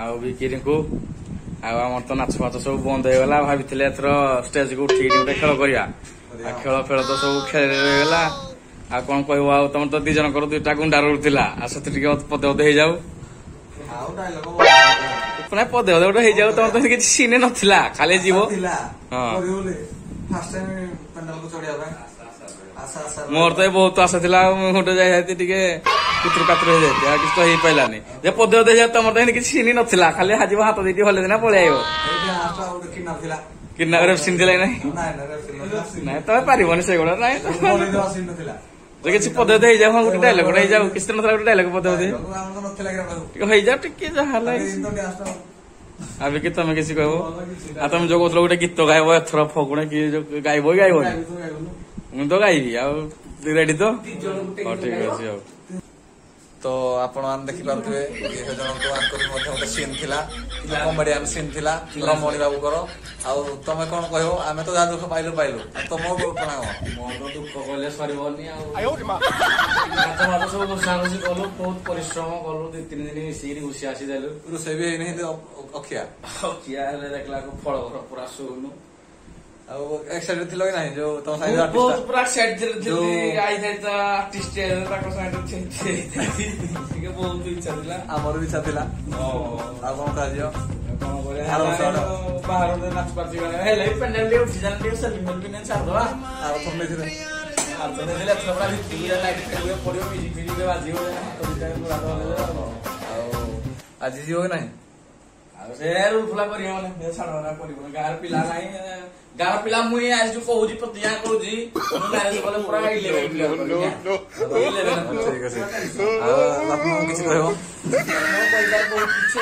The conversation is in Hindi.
आउ विकी रिंकू आमर तो नाच फाच सब बंद हो गला भाभी एथर स्टेज को उठी गोटे खेल करिया खेल फेल तो सब खेल रहीगला आ कौन कहब आ तुम तो दी जन दुईटा गुंडा रुला आ से पदे पदे हो जाऊ पदे पदे गोटे हो जाऊ तुम तो किसी सीने नथिला खाली जीव मोर तो बहुत आशा था गोटे जाती कुतुर कातुर हो जाती किसी तो हो पारानी जे पदे पदे जाऊ तुम तो किसी सीनी नथिला खाली हाजिब हाथ दी हल दिना पलि किडनापर सीन थी ना तुम पारबनी से गुड़ा ना किसी पदे पदे हो गोटे डायलग गोटे हो किसी ना गोटे डायलग पदे पदे हो जाओ टे अभी कि तुम किसी कह तुम जो कहल गोटे गीत गायब एथर फगुणे कि गायब गायब मुझे तो गायबी रेडी तो ठीक अच्छे तो आपण देखिपे गोटे सीन थिला कमेडियन सीन थिला रमणी बाबूकर तुम कौन कह आम तो जहाँ दुख पाइलु पाइलु तुम कौन मोर तो दुख कहले सरबनी सब घुषाघुषि कलु बहुत परिश्रम कलु 2-3 दिन मिसिकी घुषि आसी देलु रोषे भी अखिया अखिया देखला फल पूरा शुनु एक्साइटेड थिलो कि नहीं जो तुम साइड आर्टिस्ट बहुत पूरा एक्साइटेड थी आई थे तो आर्टिस्ट ताको साइड ठीक बहुत इच्छा थिला हमर भी इच्छा थिला आ कोन काजियो कोन करे बाहर में नाच पार्टी करे हेले पेंडल ले उठी जान ले सेलिब्रेट भी नहीं छाड़ दवा आ तुम ले थे आ तो ले थोड़ा भी पूरा लाइट खेलबे पड़ियो म्यूजिक वीडियो बाजियो तो पूरा आज जीव नहीं से रुफला करियो माने छाड़ना करियो गार पिला नाही गार पिला मुई आज जो कहूजी प्रतिया कहूजी मैरिज बोले पूरा 11 प्लेयर ठीक আছে आ बापू किछ कहबो मो पैसा बहुत किछ